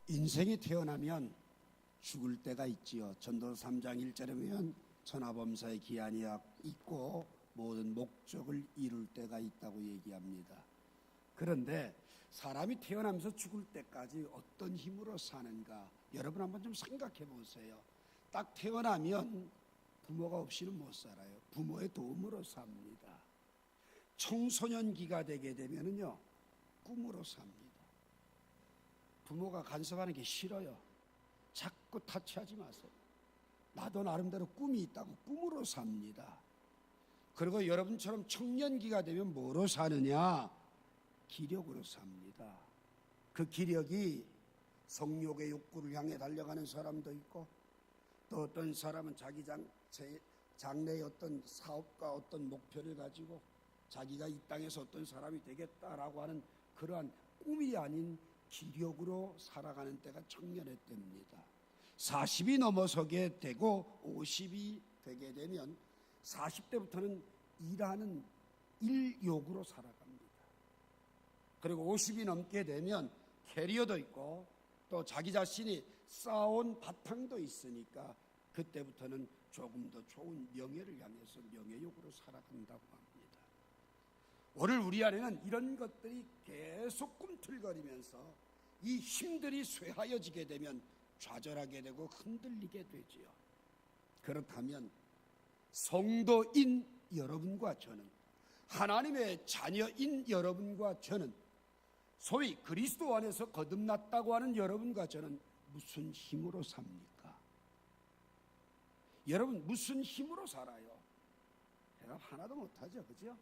인생이 태어나면 죽을 때가 있지요. 전도서 3장 1절에 보면 천하범사의 기한이 있고 모든 목적을 이룰 때가 있다고 얘기합니다. 그런데 사람이 태어나면서 죽을 때까지 어떤 힘으로 사는가, 여러분 한번 좀 생각해 보세요. 딱 태어나면 부모가 없이는 못 살아요. 부모의 도움으로 삽니다. 청소년기가 되게 되면은요, 꿈으로 삽니다. 부모가 간섭하는 게 싫어요. 자꾸 타치하지 마세요. 나도 나름대로 꿈이 있다고 꿈으로 삽니다. 그리고 여러분처럼 청년기가 되면 뭐로 사느냐? 기력으로 삽니다. 그 기력이 성욕의 욕구를 향해 달려가는 사람도 있고, 또 어떤 사람은 자기 장래의 어떤 사업과 어떤 목표를 가지고 자기가 이 땅에서 어떤 사람이 되겠다라고 하는 그러한 꿈이 아닌 기력으로 살아가는 때가 청년의 때입니다. 40이 넘어서게 되고 50이 되게 되면 40대부터는 일하는 일욕으로 살아갑니다. 그리고 50이 넘게 되면 캐리어도 있고 또 자기 자신이 쌓아온 바탕도 있으니까 그때부터는 조금 더 좋은 명예를 향해서 명예욕으로 살아간다고 합니다. 오늘 우리 안에는 이런 것들이 계속 꿈틀거리면서 이 힘들이 쇠하여지게 되면 좌절하게 되고 흔들리게 되지요. 그렇다면 성도인 여러분과 저는, 하나님의 자녀인 여러분과 저는, 소위 그리스도 안에서 거듭났다고 하는 여러분과 저는 무슨 힘으로 삽니까? 여러분 무슨 힘으로 살아요? 대답 하나도 못하죠, 그죠?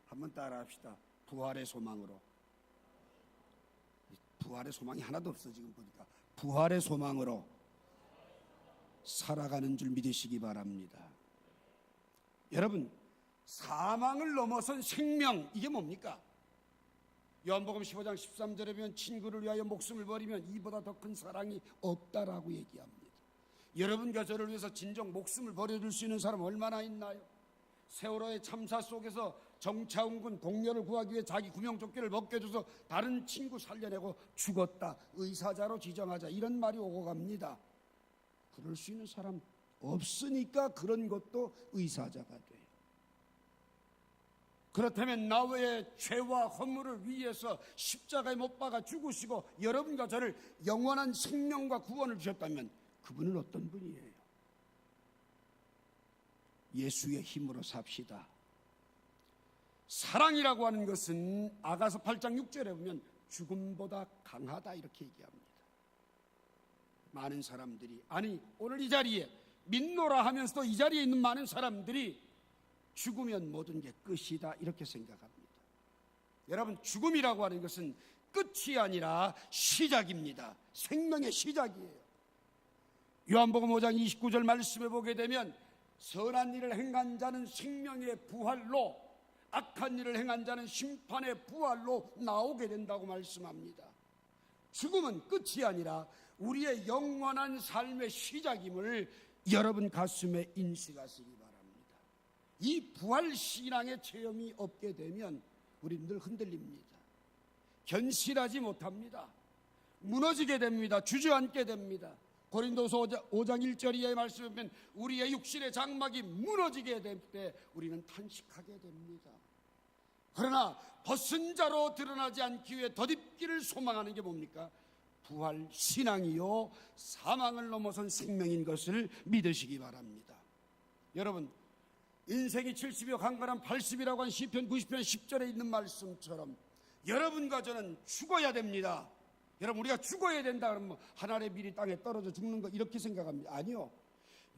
한번 따라합시다. 부활의 소망으로. 부활의 소망이 하나도 없어 지금 보니까. 부활의 소망으로 살아가는 줄 믿으시기 바랍니다. 여러분, 사망을 넘어선 생명, 이게 뭡니까? 요한복음 15장 13절에 보면 친구를 위하여 목숨을 버리면 이보다 더 큰 사랑이 없다라고 얘기합니다. 여러분과 저를 위해서 진정 목숨을 버려줄 수 있는 사람 얼마나 있나요? 세월호의 참사 속에서 정차훈군 동료를 구하기 위해 자기 구명조끼를 벗겨줘서 다른 친구 살려내고 죽었다, 의사자로 지정하자, 이런 말이 오고 갑니다. 그럴 수 있는 사람 없으니까 그런 것도 의사자가 돼요. 그렇다면 나의 죄와 허물을 위해서 십자가에 못 박아 죽으시고 여러분과 저를 영원한 생명과 구원을 주셨다면 그분은 어떤 분이에요? 예수의 힘으로 삽시다. 사랑이라고 하는 것은 아가서 8장 6절에 보면 죽음보다 강하다 이렇게 얘기합니다. 많은 사람들이, 아니 오늘 이 자리에 믿노라 하면서도 이 자리에 있는 많은 사람들이 죽으면 모든 게 끝이다 이렇게 생각합니다. 여러분, 죽음이라고 하는 것은 끝이 아니라 시작입니다. 생명의 시작이에요. 요한복음 5장 29절 말씀에 보게 되면 선한 일을 행한 자는 생명의 부활로, 악한 일을 행한 자는 심판의 부활로 나오게 된다고 말씀합니다. 죽음은 끝이 아니라 우리의 영원한 삶의 시작임을 여러분 가슴에 인식하시기 바랍니다. 이 부활신앙의 체험이 없게 되면 우리는 늘 흔들립니다. 견실하지 못합니다. 무너지게 됩니다. 주저앉게 됩니다. 고린도서 5장 1절 이하의 말씀에 보면 우리의 육신의 장막이 무너지게 될 때 우리는 탄식하게 됩니다. 그러나 벗은 자로 드러나지 않기 위해 덧입기를 소망하는 게 뭡니까? 부활 신앙이요 사망을 넘어선 생명인 것을 믿으시기 바랍니다. 여러분, 인생이 70이요 강건한 80이라고 한 시편 90편 10절에 있는 말씀처럼 여러분과 저는 죽어야 됩니다. 여러분, 우리가 죽어야 된다 그러면 하늘의 밀이 땅에 떨어져 죽는 거 이렇게 생각합니다. 아니요,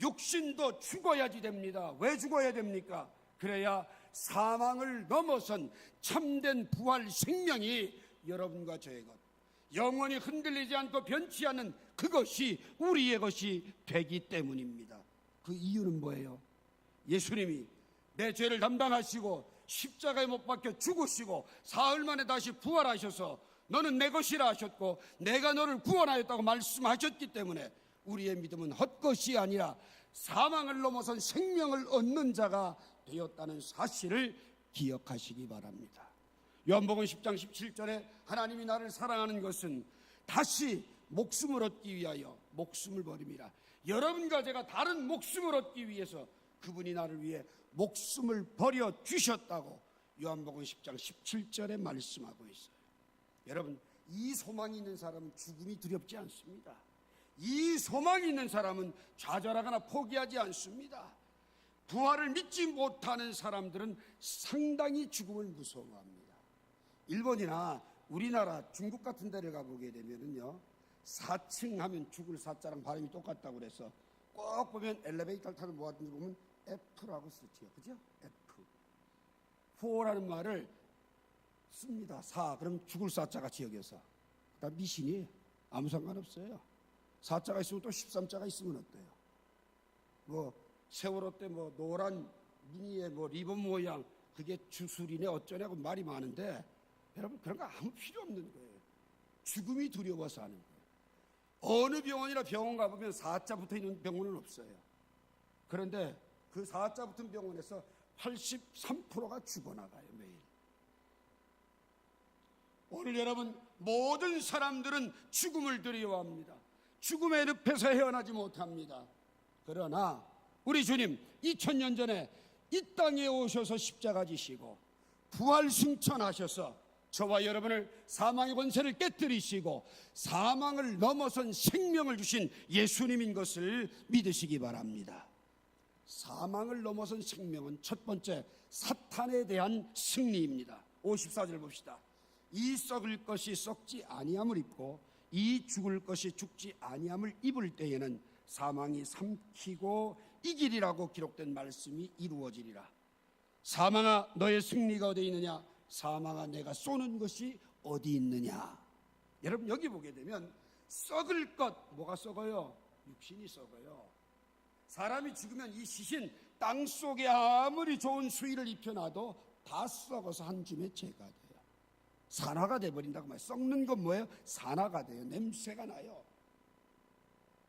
육신도 죽어야지 됩니다. 왜 죽어야 됩니까? 그래야 사망을 넘어선 참된 부활 생명이 여러분과 저의 것, 영원히 흔들리지 않고 변치 않는 그것이 우리의 것이 되기 때문입니다. 그 이유는 뭐예요? 예수님이 내 죄를 담당하시고 십자가에 못 박혀 죽으시고 사흘 만에 다시 부활하셔서 너는 내 것이라 하셨고 내가 너를 구원하였다고 말씀하셨기 때문에 우리의 믿음은 헛것이 아니라 사망을 넘어선 생명을 얻는 자가 되었다는 사실을 기억하시기 바랍니다. 요한복음 10장 17절에 하나님이 나를 사랑하는 것은 다시 목숨을 얻기 위하여 목숨을 버림이라. 여러분과 제가 다른 목숨을 얻기 위해서 그분이 나를 위해 목숨을 버려 주셨다고 요한복음 10장 17절에 말씀하고 있어요. 여러분, 이 소망이 있는 사람은 죽음이 두렵지 않습니다. 이 소망이 있는 사람은 좌절하거나 포기하지 않습니다. 부활을 믿지 못하는 사람들은 상당히 죽음을 무서워합니다. 일본이나 우리나라, 중국 같은 데를 가보게 되면은요, 4층 하면 죽을 사자랑 발음이 똑같다고 그래서 꼭 보면 엘리베이터를 타는 뭐하든지 보면 F라고 쓰지요. 그죠? F. 4라는 말을 씁니다. 4. 그럼 죽을 사자 같이 여겨서. 다 미신이에요. 아무 상관없어요. 4자가 있으면 또 13자가 있으면 어때요? 뭐 세월호 때 뭐 노란 무늬의 뭐 리본 모양 그게 주술이네 어쩌냐고 말이 많은데, 여러분 그런 거 아무 필요 없는 거예요. 죽음이 두려워서 하는 거예요. 어느 병원이나 병원 가보면 4자 붙어 있는 병원은 없어요. 그런데 그 4자 붙은 병원에서 83%가 죽어나가요, 매일. 오늘 여러분, 모든 사람들은 죽음을 두려워합니다. 죽음의 늪에서 헤어나지 못합니다. 그러나 우리 주님 2000년 전에 이 땅에 오셔서 십자가 지시고 부활 승천하셔서 저와 여러분을 사망의 권세를 깨뜨리시고 사망을 넘어선 생명을 주신 예수님인 것을 믿으시기 바랍니다. 사망을 넘어선 생명은 첫 번째, 사탄에 대한 승리입니다. 54절 봅시다. 이 썩을 것이 썩지 아니함을 입고 이 죽을 것이 죽지 아니함을 입을 때에는 사망이 삼키고 이기리라고 기록된 말씀이 이루어지리라. 사망아, 너의 승리가 어디 있느냐? 사망아, 내가 쏘는 것이 어디 있느냐? 여러분, 여기 보게 되면 썩을 것, 뭐가 썩어요? 육신이 썩어요. 사람이 죽으면 이 시신 땅 속에 아무리 좋은 수의를 입혀놔도 다 썩어서 한 줌의 재가 돼요. 산화가 돼버린다고 말해요. 썩는 건 뭐예요? 산화가 돼요. 냄새가 나요.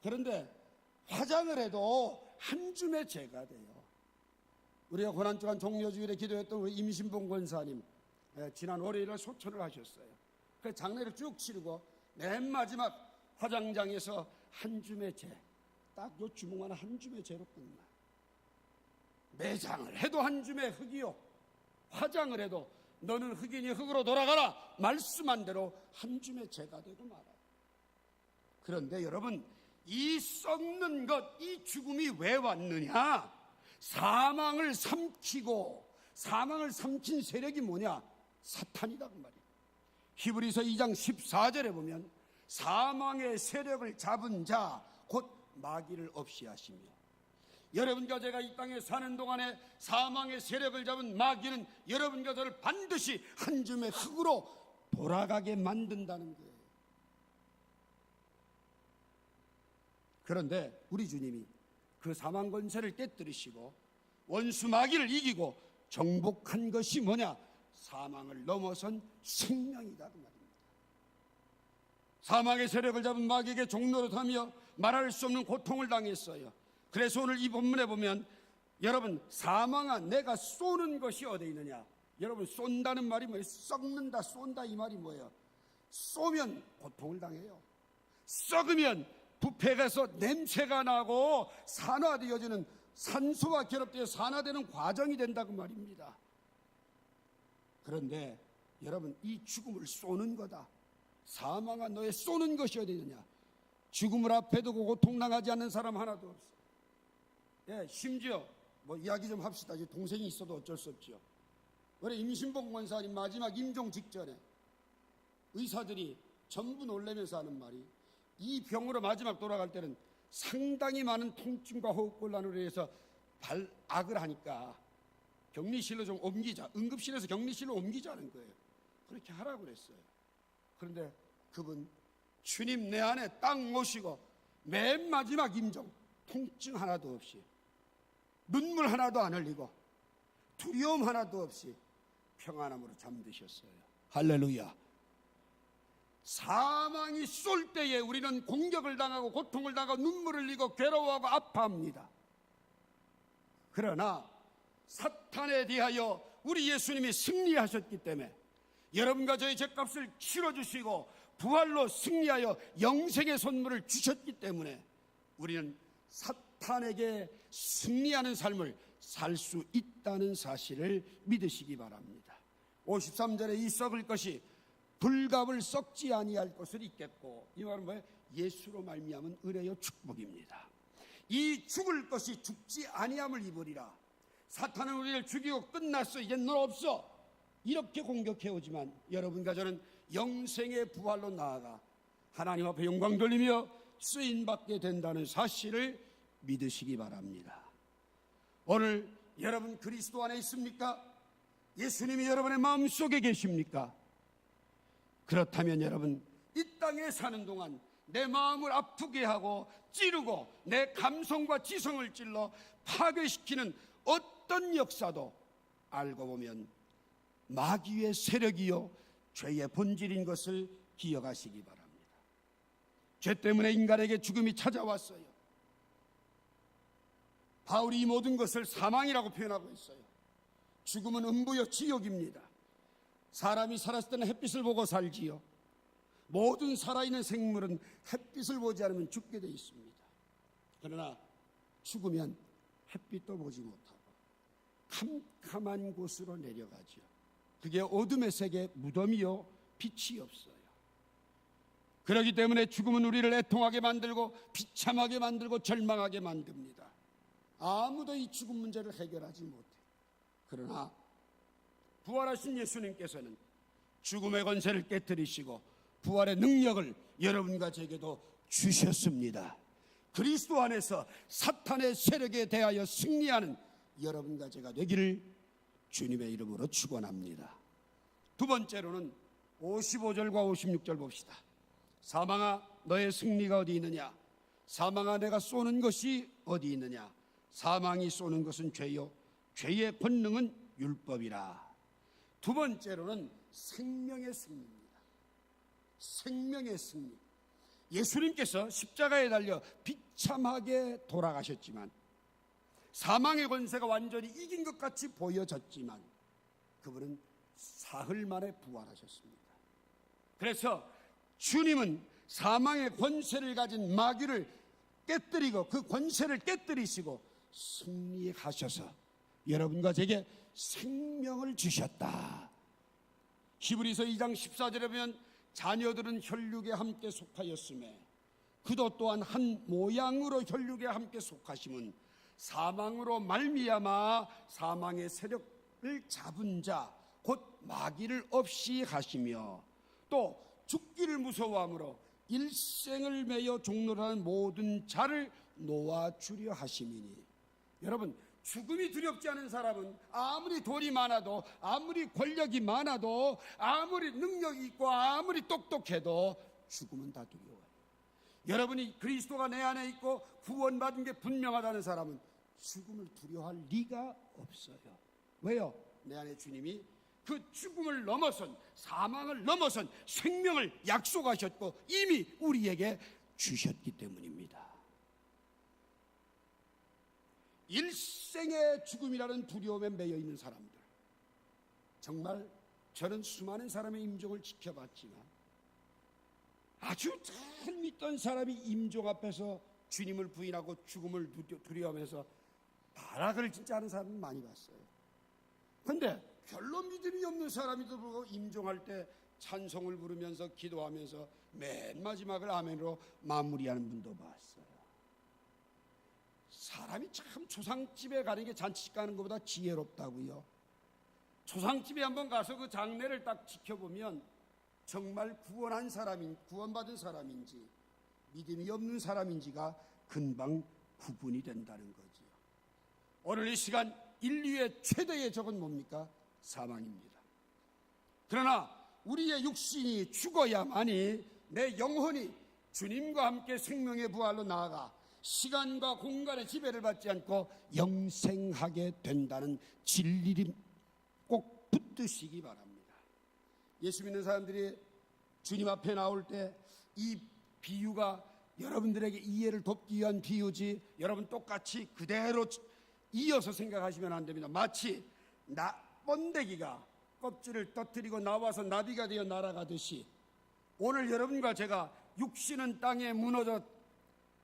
그런데 화장을 해도 한 줌의 재가 돼요. 우리가 고난주간 종려주일에 기도했던 우리 임신봉 권사님, 지난 월요일에 소천을 하셨어요. 그 장례를 쭉 치르고 맨 마지막 화장장에서 한 줌의 재, 딱 요 주먹만 한 줌의 재로 끝나. 매장을 해도 한 줌의 흙이요, 화장을 해도 너는 흙이니 흙으로 돌아가라 말씀한 대로 한 줌의 재가 되고 말아요. 그런데 여러분, 이 썩는 것, 이 죽음이 왜 왔느냐? 사망을 삼키고, 사망을 삼킨 세력이 뭐냐? 사탄이다 그 말이에요. 히브리서 2장 14절에 보면 사망의 세력을 잡은 자 곧 마귀를 없이 하시며, 여러분과 제가 이 땅에 사는 동안에 사망의 세력을 잡은 마귀는 여러분과 저를 반드시 한 줌의 흙으로 돌아가게 만든다는 거예요. 그런데 우리 주님이 그 사망 권세를 깨뜨리시고 원수 마귀를 이기고 정복한 것이 뭐냐? 사망을 넘어선 생명이다 그 말입니다. 사망의 세력을 잡은 마귀에게 종노릇하며 말할 수 없는 고통을 당했어요. 그래서 오늘 이 본문에 보면, 여러분, 사망아, 내가 쏘는 것이 어디 있느냐? 여러분, 쏜다는 말이 뭐예요? 썩는다, 쏜다 이 말이 뭐예요? 쏘면 고통을 당해요. 썩으면 부패해서 냄새가 나고 산화되어지는, 산소와 결합되어 산화되는 과정이 된다고 말입니다. 그런데 여러분, 이 죽음을 쏘는 거다. 사망아, 너의 쏘는 것이 어디 있느냐? 죽음을 앞에 두고 고통당하지 않는 사람 하나도 없어. 예, 심지어 뭐 이야기 좀 합시다. 동생이 있어도 어쩔 수 없죠. 우리 임신봉 권사님 마지막 임종 직전에 의사들이 전부 놀라면서 하는 말이, 이 병으로 마지막 돌아갈 때는 상당히 많은 통증과 호흡곤란으로 해서 발악을 하니까 격리실로 좀 옮기자, 응급실에서 격리실로 옮기자는 거예요. 그렇게 하라고 그랬어요. 그런데 그분, 주님 내 안에 딱 모시고 맨 마지막 임종, 통증 하나도 없이, 눈물 하나도 안 흘리고 두려움 하나도 없이 평안함으로 잠드셨어요. 할렐루야. 사망이 쏠 때에 우리는 공격을 당하고 고통을 당하고 눈물을 흘리고 괴로워하고 아파합니다. 그러나 사탄에 대하여 우리 예수님이 승리하셨기 때문에 여러분과 저의 죄값을 치러주시고 부활로 승리하여 영생의 선물을 주셨기 때문에 우리는 사탄에게 승리하는 삶을 살 수 있다는 사실을 믿으시기 바랍니다. 53절에 이 썩을 것이 불갑을 썩지 아니할 것을 잊겠고, 이 말은 뭐예요? 예수로 말미암은 은혜요 축복입니다. 이 죽을 것이 죽지 아니함을 입으리라. 사탄은 우리를 죽이고 끝났어, 이젠 넌 없어, 이렇게 공격해오지만 여러분과 저는 영생의 부활로 나아가 하나님 앞에 영광 돌리며 쓰임받게 된다는 사실을 믿으시기 바랍니다. 오늘 여러분 그리스도 안에 있습니까? 예수님이 여러분의 마음속에 계십니까? 그렇다면 여러분, 이 땅에 사는 동안 내 마음을 아프게 하고 찌르고 내 감성과 지성을 찔러 파괴시키는 어떤 역사도 알고 보면 마귀의 세력이요 죄의 본질인 것을 기억하시기 바랍니다. 죄 때문에 인간에게 죽음이 찾아왔어요. 바울이 이 모든 것을 사망이라고 표현하고 있어요. 죽음은 음부요 지옥입니다. 사람이 살았을 때는 햇빛을 보고 살지요. 모든 살아있는 생물은 햇빛을 보지 않으면 죽게 되어 있습니다. 그러나 죽으면 햇빛도 보지 못하고 캄캄한 곳으로 내려가지요. 그게 어둠의 세계 무덤이요 빛이 없어요. 그렇기 때문에 죽음은 우리를 애통하게 만들고 비참하게 만들고 절망하게 만듭니다. 아무도 이 죽음 문제를 해결하지 못해요. 그러나 부활하신 예수님께서는 죽음의 권세를 깨뜨리시고 부활의 능력을 여러분과 제게도 주셨습니다. 그리스도 안에서 사탄의 세력에 대하여 승리하는 여러분과 제가 되기를 주님의 이름으로 축원합니다. 두 번째로는 55절과 56절 봅시다. 사망아 너의 승리가 어디 있느냐? 사망아 내가 쏘는 것이 어디 있느냐? 사망이 쏘는 것은 죄요 죄의 권능은 율법이라. 두 번째로는 생명의 승리입니다. 생명의 승리. 예수님께서 십자가에 달려 비참하게 돌아가셨지만, 사망의 권세가 완전히 이긴 것 같이 보여졌지만 그분은 사흘 만에 부활하셨습니다. 그래서 주님은 사망의 권세를 가진 마귀를 깨뜨리고 그 권세를 깨뜨리시고 승리하셔서 여러분과 제게 생명을 주셨다. 히브리서 2장 14절에 보면 자녀들은 혈육에 함께 속하였음에 그도 또한 한 모양으로 혈육에 함께 속하심은 사망으로 말미암아 사망의 세력을 잡은 자 곧 마귀를 없이 하시며 또 죽기를 무서워함으로 일생을 매여 종노하는 모든 자를 놓아주려 하심이니. 여러분, 죽음이 두렵지 않은 사람은 아무리 돈이 많아도 아무리 권력이 많아도 아무리 능력이 있고 아무리 똑똑해도 죽음은 다 두려워요. 여러분이 그리스도가 내 안에 있고 구원받은 게 분명하다는 사람은 죽음을 두려워할 리가 없어요. 왜요? 내 안에 주님이 그 죽음을 넘어선, 사망을 넘어선 생명을 약속하셨고 이미 우리에게 주셨기 때문입니다. 일생의 죽음이라는 두려움에 매여 있는 사람들, 정말 저는 수많은 사람의 임종을 지켜봤지만 아주 잘 믿던 사람이 임종 앞에서 주님을 부인하고 죽음을 두려워하면서 발악을 진짜 하는 사람은 많이 봤어요. 그런데 별로 믿음이 없는 사람이도 불구하고 임종할 때 찬송을 부르면서 기도하면서 맨 마지막을 아멘으로 마무리하는 분도 봤어요. 사람이 참 조상집에 가는 게 잔치집 가는 것보다 지혜롭다고요. 조상집에 한번 가서 그 장례를 딱 지켜보면 정말 구원받은 사람인지 믿음이 없는 사람인지가 금방 구분이 된다는 거지요. 오늘 이 시간 인류의 최대의 적은 뭡니까? 사망입니다. 그러나 우리의 육신이 죽어야만이 내 영혼이 주님과 함께 생명의 부활로 나아가 시간과 공간의 지배를 받지 않고 영생하게 된다는 진리를 꼭 붙드시기 바랍니다. 예수 믿는 사람들이 주님 앞에 나올 때 이 비유가 여러분들에게 이해를 돕기 위한 비유지 여러분 똑같이 그대로 이어서 생각하시면 안 됩니다. 마치 번데기가 껍질을 터뜨리고 나와서 나비가 되어 날아가듯이 오늘 여러분과 제가 육신은 땅에 무너져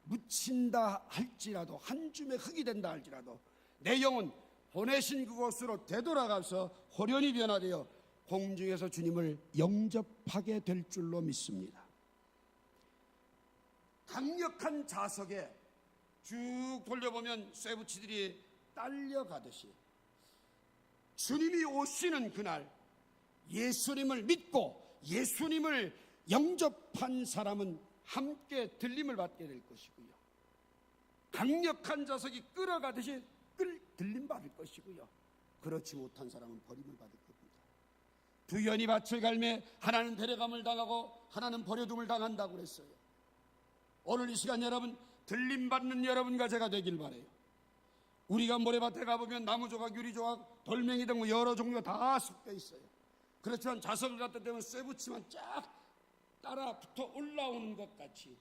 묻힌다 할지라도, 한 줌의 흙이 된다 할지라도 내 영은 보내신 그곳으로 되돌아가서 호련히 변화되어 공중에서 주님을 영접하게 될 줄로 믿습니다. 강력한 자석에 쭉 돌려보면 쇠붙이들이 딸려가듯이 주님이 오시는 그날 예수님을 믿고 예수님을 영접한 사람은 함께 들림을 받게 될 것이고요, 강력한 자석이 끌어가듯이 들림 받을 것이고요, 그렇지 못한 사람은 버림을 받을 겁니다. 두 연이 밭을 갈매 하나는 데려감을 당하고 하나는 버려둠을 당한다고 그랬어요. 오늘 이 시간 여러분, 들림 받는 여러분과 제가 되길 바라요. 우리가 모래밭에 가보면 나무 조각, 유리 조각, 돌멩이 등 여러 종류가 다 섞여 있어요. 그렇지만 자석을 갖다 대면 쇠붙이만 쫙 따라 붙어 올라오는 것 같이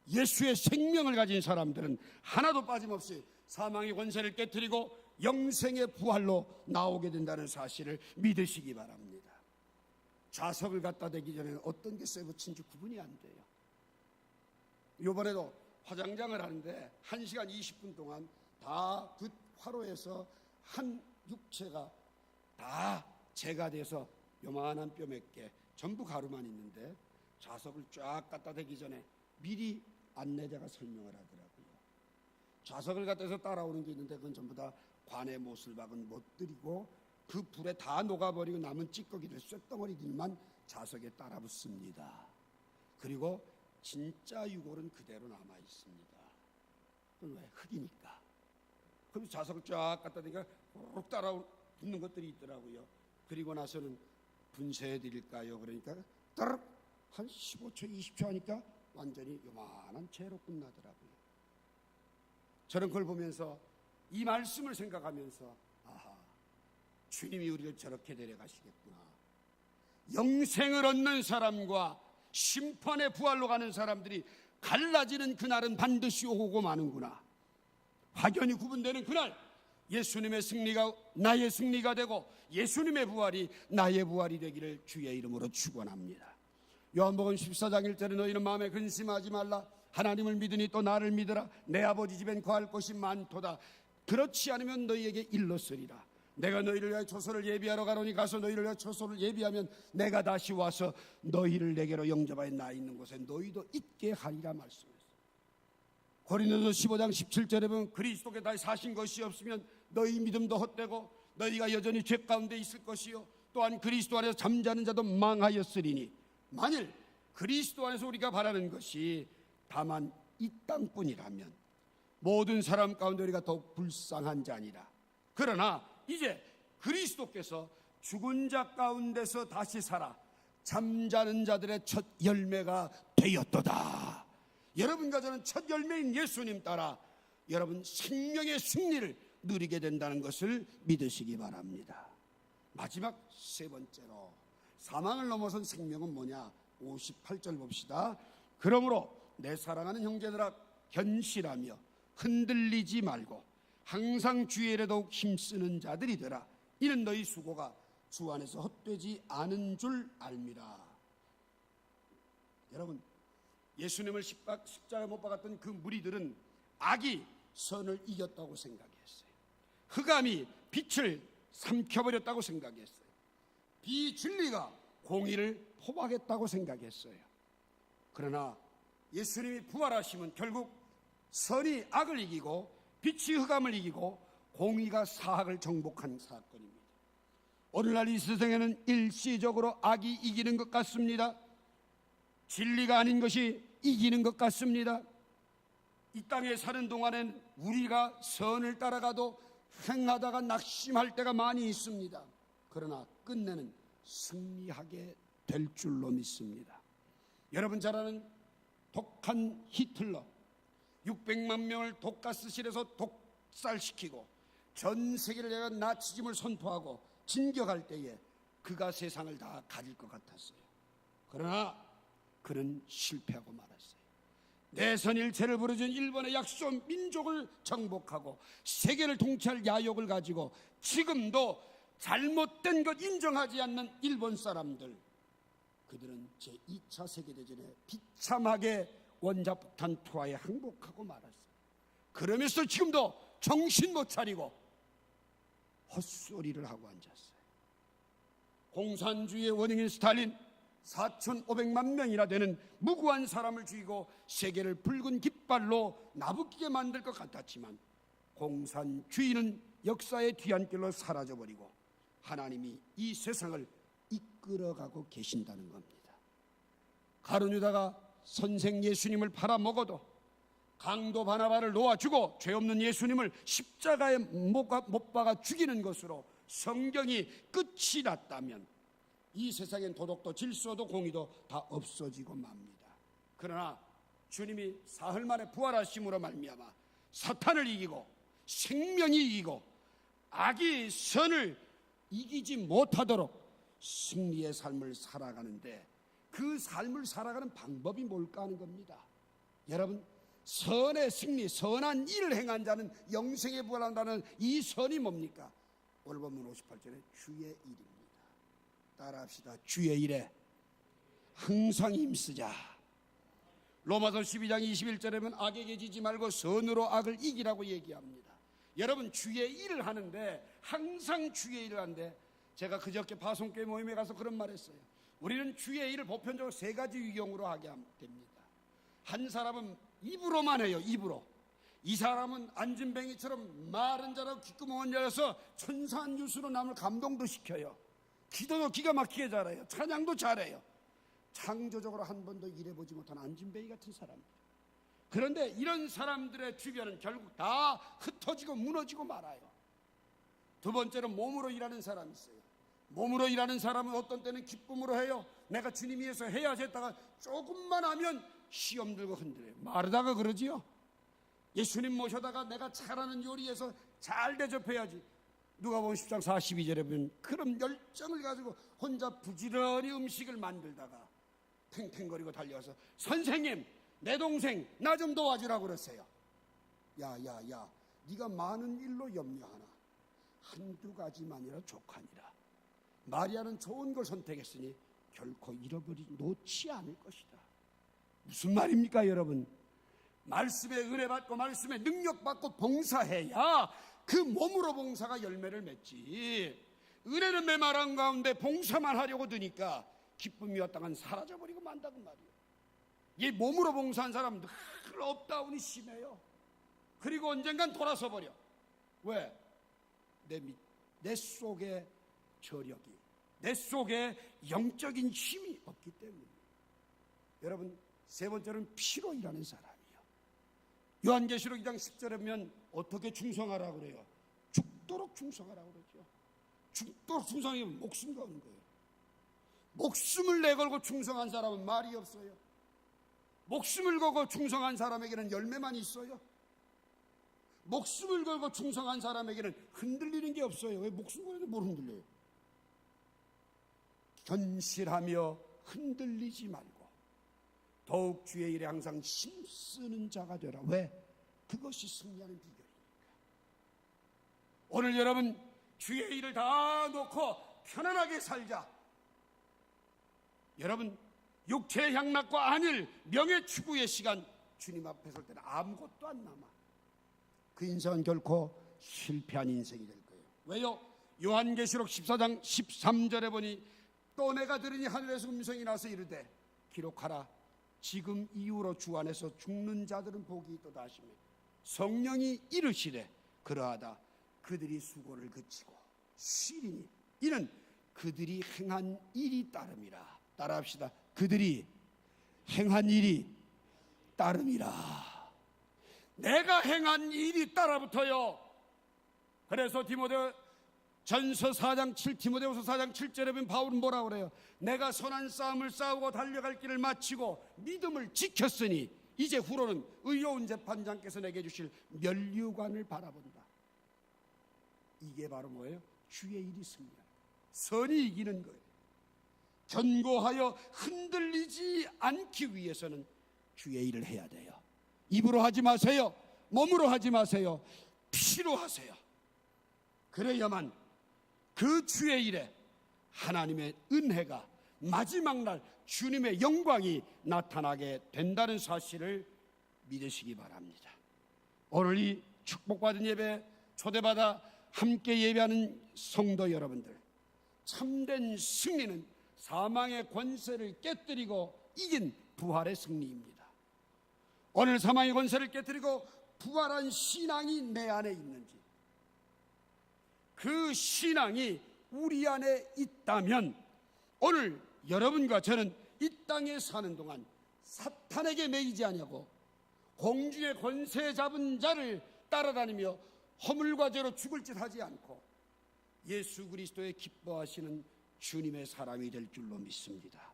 예수의 생명을 가진 사람들은 하나도 빠짐없이 사망의 권세를 깨뜨리고 영생의 부활로 나오게 된다는 사실을 믿으시기 바랍니다. 자석을 갖다 대기 전에는 어떤 게 쇠붙인지 구분이 안 돼요. 이번에도 화장장을 하는데 1시간 20분 동안 다 그 화로에서 한 육체가 다 재가 돼서 요만한 뼈 몇 개, 전부 가루만 있는데 자석을 쫙 갖다 대기 전에 미리 안내자가 설명을 하더라고요. 자석을 갖다서 따라오는 게 있는데 그건 전부 다 관에 못을 박은 못들이고 그 불에 다 녹아버리고 남은 찌꺼기들, 쇳덩어리들만 자석에 따라 붙습니다. 그리고 진짜 유골은 그대로 남아 있습니다. 그건 왜? 흙이니까. 그럼 자석을 쫙 갖다 대니까 쭉 따라 붙는 것들이 있더라고요. 그리고 나서는 분쇄해 드릴까요? 그러니까 따르륵 한 15초 20초 하니까 완전히 요만한 채로 끝나더라고요. 저는 그걸 보면서 이 말씀을 생각하면서 아하, 주님이 우리를 저렇게 데려가시겠구나. 영생을 얻는 사람과 심판의 부활로 가는 사람들이 갈라지는 그날은 반드시 오고 마는구나. 확연히 구분되는 그날, 예수님의 승리가 나의 승리가 되고 예수님의 부활이 나의 부활이 되기를 주의 이름으로 축원합니다. 요한복음 14장 1절에 너희는 마음에 근심하지 말라. 하나님을 믿으니 또 나를 믿으라. 내 아버지 집엔 거할 곳이 많도다. 그렇지 않으면 너희에게 일렀으리라. 내가 너희를 위하여 초소를 예비하러 가노니 가서 너희를 위하여 초소를 예비하면 내가 다시 와서 너희를 내게로 영접하여 나 있는 곳에 너희도 있게 하리라 말씀했어요. 고린도서 15장 17절에 보면 그리스도께 다시 사신 것이 없으면 너희 믿음도 헛되고 너희가 여전히 죄 가운데 있을 것이요 또한 그리스도 안에서 잠자는 자도 망하였으리니, 만일 그리스도 안에서 우리가 바라는 것이 다만 이 땅뿐이라면 모든 사람 가운데 우리가 더욱 불쌍한 자니라. 그러나 이제 그리스도께서 죽은 자 가운데서 다시 살아 잠자는 자들의 첫 열매가 되었도다. 여러분과 저는 첫 열매인 예수님 따라 여러분 생명의 승리를 누리게 된다는 것을 믿으시기 바랍니다. 마지막 세 번째로 사망을 넘어선 생명은 뭐냐? 58절 봅시다. 그러므로 내 사랑하는 형제들아 견실하며 흔들리지 말고 항상 주의 일에 더욱 힘쓰는 자들이더라. 이는 너희 수고가 주 안에서 헛되지 않은 줄 알미라. 여러분, 예수님을 십자가에 못 박았던 그 무리들은 악이 선을 이겼다고 생각했어요. 흑암이 빛을 삼켜버렸다고 생각했어요. 비진리가 공의를 포박했다고 생각했어요. 그러나 예수님이 부활하시면 결국 선이 악을 이기고 빛이 흑암을 이기고 공의가 사악을 정복한 사건입니다. 오늘날 이 세상에는 일시적으로 악이 이기는 것 같습니다. 진리가 아닌 것이 이기는 것 같습니다. 이 땅에 사는 동안엔 우리가 선을 따라가도 행하다가 낙심할 때가 많이 있습니다. 그러나 끝내는 승리하게 될 줄로 믿습니다. 여러분 잘 아는 독한 히틀러, 600만 명을 독가스실에서 독살시키고 전 세계를 내가 나치즘을 선포하고 진격할 때에 그가 세상을 다 가질 것 같았어요. 그러나 그는 실패하고 말았어요. 내선일체를 부르짖은 일본의 약소 민족을 정복하고 세계를 통치할 야욕을 가지고 지금도 잘못된 것 인정하지 않는 일본 사람들, 그들은 제2차 세계대전에 비참하게 원자폭탄 투하에 항복하고 말았어요. 그러면서 지금도 정신 못 차리고 헛소리를 하고 앉았어요. 공산주의의 원흉인 스탈린 4,500만 명이나 되는 무고한 사람을 죽이고 세계를 붉은 깃발로 나부끼게 만들 것 같았지만 공산주의는 역사의 뒤안길로 사라져버리고 하나님이 이 세상을 이끌어가고 계신다는 겁니다. 가룟 유다가 선생 예수님을 팔아먹어도 강도 바나바를 놓아주고 죄 없는 예수님을 십자가에 못 박아 죽이는 것으로 성경이 끝이 났다면 이 세상엔 도덕도 질서도 공의도 다 없어지고 맙니다. 그러나 주님이 사흘 만에 부활하심으로 말미암아 사탄을 이기고 생명이 이기고 악이 선을 이기지 못하도록 승리의 삶을 살아가는데 그 삶을 살아가는 방법이 뭘까 하는 겁니다. 여러분, 선의 승리, 선한 일을 행한 자는 영생에 부활한다는 이 선이 뭡니까? 오늘 본문 58절에 주의 일입니다. 따라합시다. 주의 일에 항상 힘쓰자. 로마서 12장 21절에 보면 악에게 지지 말고 선으로 악을 이기라고 얘기합니다. 여러분, 주의 일을 하는데 항상 주의 일을 하는데 제가 그저께 파송교회 모임에 가서 그런 말 했어요. 우리는 주의 일을 보편적으로 세 가지 유형으로 하게 됩니다. 한 사람은 입으로만 해요. 입으로. 이 사람은 안진뱅이처럼 마른 자라고 귓구멍을 열어서 천산유수로 남을 감동도 시켜요. 기도도 기가 막히게 잘해요. 찬양도 잘해요. 창조적으로 한 번도 일해보지 못한 안진뱅이 같은 사람들. 그런데 이런 사람들의 주변은 결국 다 흩어지고 무너지고 말아요. 두 번째는 몸으로 일하는 사람이 있어요. 몸으로 일하는 사람은 어떤 때는 기쁨으로 해요. 내가 주님 위해서 해야지 했다가 조금만 하면 시험 들고 흔들어요. 마르다가 그러지요. 예수님 모셔다가 내가 잘하는 요리해서 잘 대접해야지. 누가복음 10장 42절에 보면 그런 열정을 가지고 혼자 부지런히 음식을 만들다가 탱탱거리고 달려와서 선생님, 내 동생 나 좀 도와주라고 그랬어요. 야야야, 네가 많은 일로 염려하나? 한두 가지만이라 족하니라. 마리아는 좋은 걸 선택했으니 결코 놓지 않을 것이다. 무슨 말입니까, 여러분? 말씀에 은혜 받고 말씀에 능력 받고 봉사해야 그 몸으로 봉사가 열매를 맺지. 은혜는 메마른 가운데 봉사만 하려고 드니까 기쁨이 왔다간 사라져버리고 만다고 말이에요. 이 몸으로 봉사한 사람은 늘 업다운이 심해요. 그리고 언젠간 돌아서 버려. 왜? 내 속에 저력이, 내 속에 영적인 힘이 없기 때문에. 여러분, 세 번째는 피로 일하는 사람이요. 요한계시록 2장 10절에 보면 어떻게 충성하라고 그래요? 죽도록 충성하라고 그러죠. 죽도록 충성하면 목숨 거는 거예요. 목숨을 내걸고 충성한 사람은 말이 없어요. 목숨을 걸고 충성한 사람에게는 열매만 있어요. 목숨을 걸고 충성한 사람에게는 흔들리는 게 없어요. 왜 목숨 걸는데 뭘 흔들려요? 견실하며 흔들리지 말고 더욱 주의 일에 항상 힘쓰는 자가 되라. 왜? 그것이 승리하는 비결이니까. 오늘 여러분, 주의 일을 다 놓고 편안하게 살자. 여러분, 육체의 향락과 안일, 명예 추구의 시간 주님 앞에 설 때는 아무것도 안 남아. 그 인생은 결코 실패한 인생이 될 거예요. 왜요? 요한계시록 14장 13절에 보니 또 내가 들으니 하늘에서 음성이 나서 이르되 기록하라. 지금 이후로 주 안에서 죽는 자들은 복이 있도다 하시며 성령이 이르시되 그러하다. 그들이 수고를 그치고 쉬리니 이는 그들이 행한 일이 따름이라. 따라합시다. 그들이 행한 일이 따름이라. 내가 행한 일이 따라붙어요. 그래서 디모데전서 4장 7, 디모데후서 4장 7절에 보면 바울은 뭐라고 그래요? 내가 선한 싸움을 싸우고 달려갈 길을 마치고 믿음을 지켰으니 이제 후로는 의로운 재판장께서 내게 주실 면류관을 바라본다. 이게 바로 뭐예요? 주의 일이 승리하는 거예요. 선이 이기는 거예요. 견고하여 흔들리지 않기 위해서는 주의 일을 해야 돼요. 입으로 하지 마세요. 몸으로 하지 마세요. 피로 하세요. 그래야만 그 주의 일에 하나님의 은혜가 마지막 날 주님의 영광이 나타나게 된다는 사실을 믿으시기 바랍니다. 오늘 이 축복받은 예배 초대받아 함께 예배하는 성도 여러분들, 참된 승리는 사망의 권세를 깨뜨리고 이긴 부활의 승리입니다. 오늘 사망의 권세를 깨뜨리고 부활한 신앙이 내 안에 있는지, 그 신앙이 우리 안에 있다면 오늘 여러분과 저는 이 땅에 사는 동안 사탄에게 매이지 아니하고 공중의 권세 잡은 자를 따라다니며 허물과 죄로 죽을 짓 하지 않고 예수 그리스도의 기뻐하시는 주님의 사람이 될 줄로 믿습니다.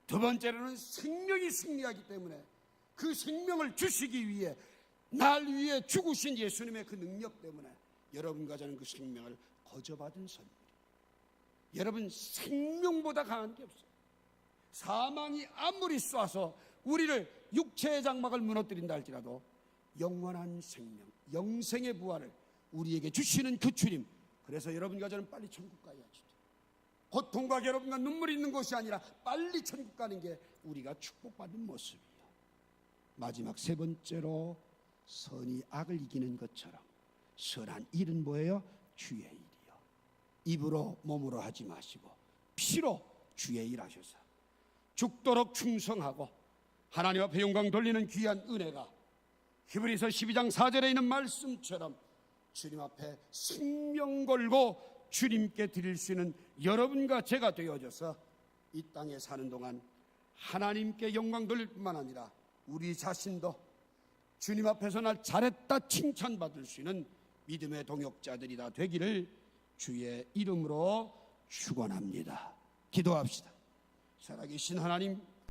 두 번째로는 생명이 승리하기 때문에 그 생명을 주시기 위해 날 위해 죽으신 예수님의 그 능력 때문에 여러분과 저는 그 생명을 거저받은 선물. 여러분, 생명보다 강한 게 없어요. 사망이 아무리 쏴서 우리를 육체의 장막을 무너뜨린다 할지라도 영원한 생명, 영생의 부활을 우리에게 주시는 그 주님, 그래서 여러분과 저는 빨리 천국 가야지. 고통과 괴로움과 눈물이 있는 것이 아니라 빨리 천국 가는 게 우리가 축복받은 모습이에요. 마지막 세 번째로 선이 악을 이기는 것처럼 선한 일은 뭐예요? 주의 일이요. 입으로 몸으로 하지 마시고 피로 주의 일 하셔서 죽도록 충성하고 하나님 앞에 영광 돌리는 귀한 은혜가 히브리서 12장 4절에 있는 말씀처럼 주님 앞에 생명 걸고 주님께 드릴 수 있는 여러분과 제가 되어져서 이 땅에 사는 동안 하나님께 영광 돌릴 뿐만 아니라 우리 자신도 주님 앞에서 날 잘했다 칭찬받을 수 있는 믿음의 동역자들이 다 되기를 주의 이름으로 축원합니다. 기도합시다. 살아계신 하나님,